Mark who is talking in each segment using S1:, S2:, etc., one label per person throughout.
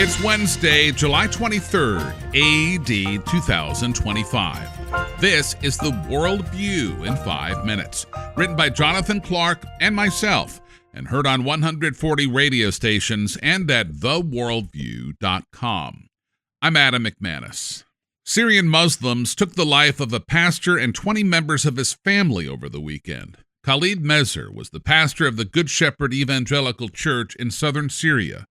S1: It's Wednesday, July 23rd, AD 2025. This is the World View in 5 minutes, written by Jonathan Clark and myself, and heard on 140 radio stations and at theworldview.com. I'm Adam McManus. Syrian Muslims took the life of a pastor and 20 members of his family over the weekend. Khalid Mezer was the pastor of the Good Shepherd Evangelical Church in southern Syria.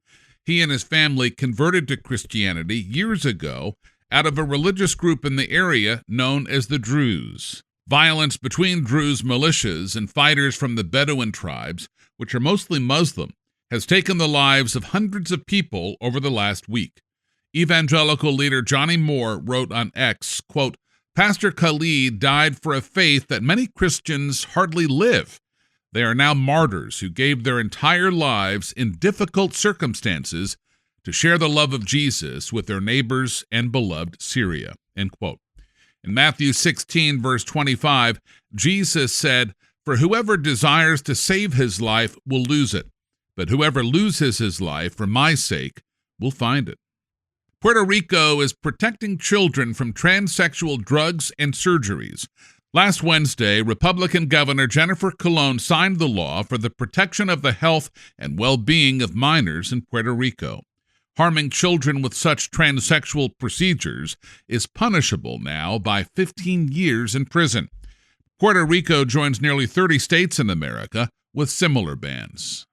S1: He and his family converted to Christianity years ago out of a religious group in the area known as the Druze. Violence between Druze militias and fighters from the Bedouin tribes, which are mostly Muslim, has taken the lives of hundreds of people over the last week. Evangelical leader Johnny Moore wrote on X, quote, "Pastor Khalid died for a faith that many Christians hardly live. They are now martyrs who gave their entire lives in difficult circumstances to share the love of Jesus with their neighbors and beloved Syria." End quote. In Matthew 16, verse 25, Jesus said, "For whoever desires to save his life will lose it, but whoever loses his life for my sake will find it." Puerto Rico is protecting children from transsexual drugs and surgeries. Last Wednesday, Republican Governor Jennifer Colon signed the law for the protection of the health and well-being of minors in Puerto Rico. Harming children with such transsexual procedures is punishable now by 15 years in prison. Puerto Rico joins nearly 30 states in America with similar bans.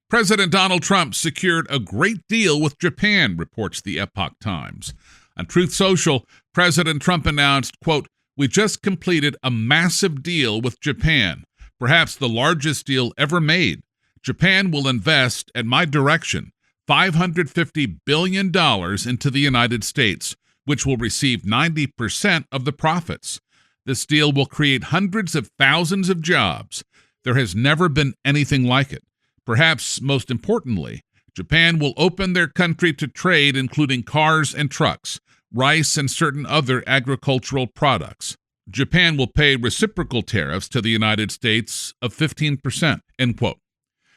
S1: President Donald Trump secured a great deal with Japan, reports the Epoch Times. On Truth Social, President Trump announced, quote, "We just completed a massive deal with Japan, perhaps the largest deal ever made. Japan will invest, at my direction, $550 billion into the United States, which will receive 90% of the profits. This deal will create hundreds of thousands of jobs. There has never been anything like it. Perhaps most importantly, Japan will open their country to trade, including cars and trucks, rice, and certain other agricultural products. Japan will pay reciprocal tariffs to the United States of 15%, end quote.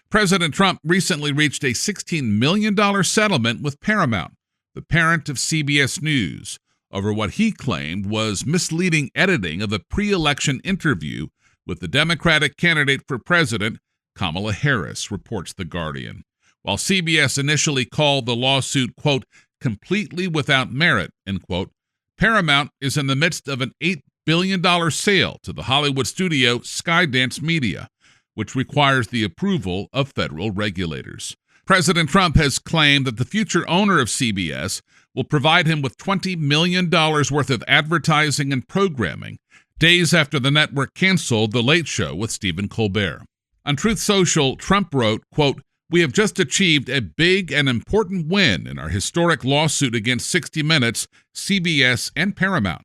S1: President Trump recently reached a $16 million settlement with Paramount, the parent of CBS News, over what he claimed was misleading editing of a pre-election interview with the Democratic candidate for president, Kamala Harris, reports The Guardian. While CBS initially called the lawsuit, quote, "completely without merit," end quote, Paramount is in the midst of an $8 billion sale to the Hollywood studio Skydance Media, which requires the approval of federal regulators. President Trump has claimed that the future owner of CBS will provide him with $20 million worth of advertising and programming, days after the network canceled The Late Show with Stephen Colbert. On Truth Social, Trump wrote, quote, "We have just achieved a big and important win in our historic lawsuit against 60 Minutes, CBS, and Paramount.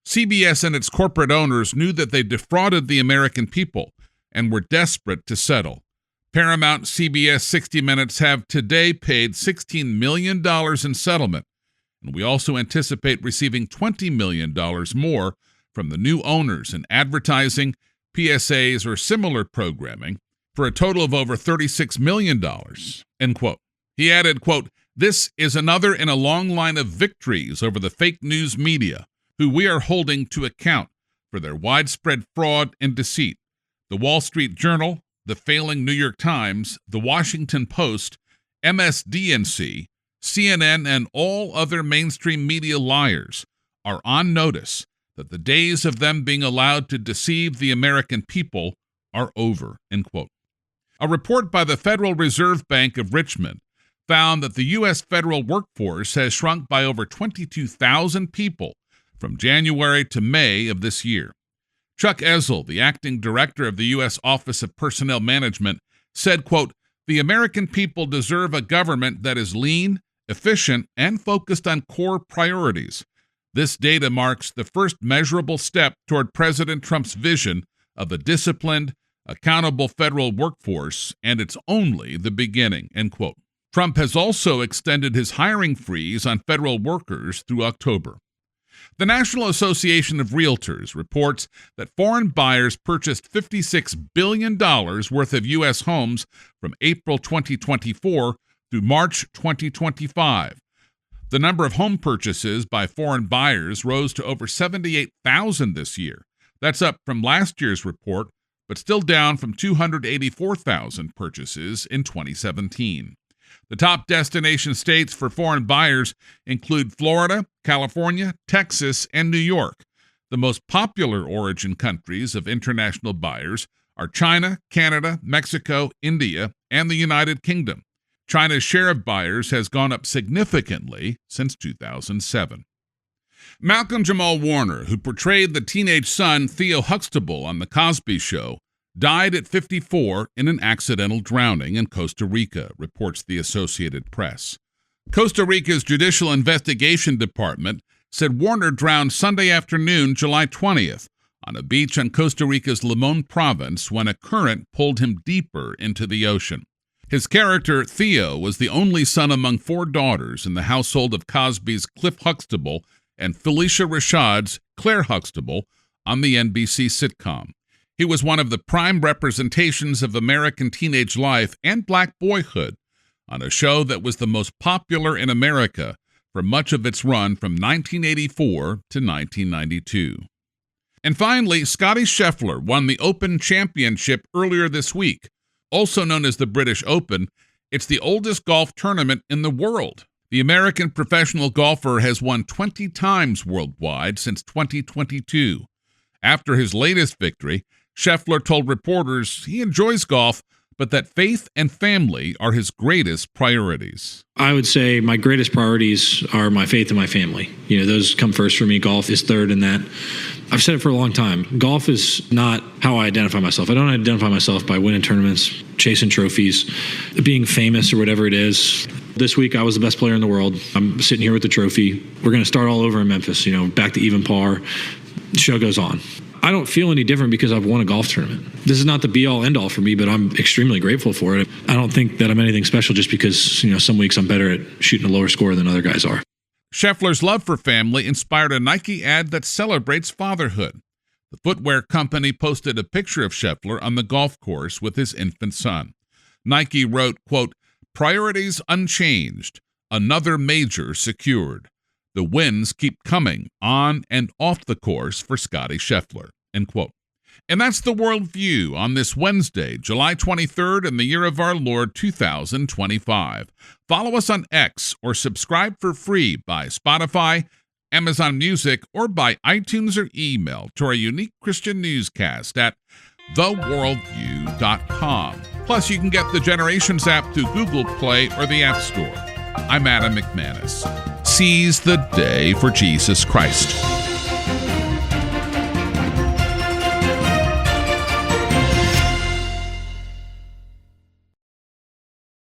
S1: CBS and its corporate owners knew that they defrauded the American people and were desperate to settle. Paramount, CBS, 60 Minutes have today paid $16 million in settlement, and we also anticipate receiving $20 million more from the new owners in advertising, PSAs, or similar programming, for a total of over $36 million, end quote. He added, quote, "This is another in a long line of victories over the fake news media, who we are holding to account for their widespread fraud and deceit. The Wall Street Journal, the failing New York Times, the Washington Post, MSDNC, CNN, and all other mainstream media liars are on notice that the days of them being allowed to deceive the American people are over," end quote. A report by the Federal Reserve Bank of Richmond found that the U.S. federal workforce has shrunk by over 22,000 people from January to May of this year. Chuck Ezel, the acting director of the U.S. Office of Personnel Management, said, quote, "The American people deserve a government that is lean, efficient, and focused on core priorities. This data marks the first measurable step toward President Trump's vision of a disciplined, accountable federal workforce, and it's only the beginning," end quote. Trump has also extended his hiring freeze on federal workers through October. The National Association of Realtors reports that foreign buyers purchased $56 billion worth of U.S. homes from April 2024 through March 2025. The number of home purchases by foreign buyers rose to over 78,000 this year. That's up from last year's report, but still down from 284,000 purchases in 2017. The top destination states for foreign buyers include Florida, California, Texas, and New York. The most popular origin countries of international buyers are China, Canada, Mexico, India, and the United Kingdom. China's share of buyers has gone up significantly since 2007. Malcolm Jamal Warner, who portrayed the teenage son Theo Huxtable on The Cosby Show, died at 54 in an accidental drowning in Costa Rica, reports the Associated Press. Costa Rica's Judicial Investigation Department said Warner drowned Sunday afternoon, July 20th, on a beach in Costa Rica's Limon province when a current pulled him deeper into the ocean. His character, Theo, was the only son among 4 daughters in the household of Cosby's Cliff Huxtable and Felicia Rashad's Claire Huxtable on the NBC sitcom. He was one of the prime representations of American teenage life and black boyhood on a show that was the most popular in America for much of its run from 1984 to 1992. And finally, Scottie Scheffler won the Open Championship earlier this week. Also known as the British Open, it's the oldest golf tournament in the world. The American professional golfer has won 20 times worldwide since 2022. After his latest victory, Scheffler told reporters he enjoys golf, but that faith and family are his greatest priorities.
S2: I would say my greatest priorities are my faith and my family. Those come first for me. Golf is third in that. I've said it for a long time. Golf is not how I identify myself. I don't identify myself by winning tournaments, chasing trophies, being famous or whatever it is. This week, I was the best player in the world. I'm sitting here with the trophy. We're going to start all over in Memphis, back to even par. The show goes on. I don't feel any different because I've won a golf tournament. This is not the be-all, end-all for me, but I'm extremely grateful for it. I don't think that I'm anything special just because, some weeks I'm better at shooting a lower score than other guys are.
S1: Scheffler's love for family inspired a Nike ad that celebrates fatherhood. The footwear company posted a picture of Scheffler on the golf course with his infant son. Nike wrote, quote, "Priorities unchanged, another major secured. The wins keep coming on and off the course for Scottie Scheffler," end quote. And that's the World View on this Wednesday, July 23rd in the year of our Lord 2025. Follow us on X or subscribe for free by Spotify, Amazon Music, or by iTunes or email to our unique Christian newscast at theworldview.com. Plus, you can get the Generations app through Google Play or the App Store. I'm Adam McManus. Seize the day for Jesus Christ.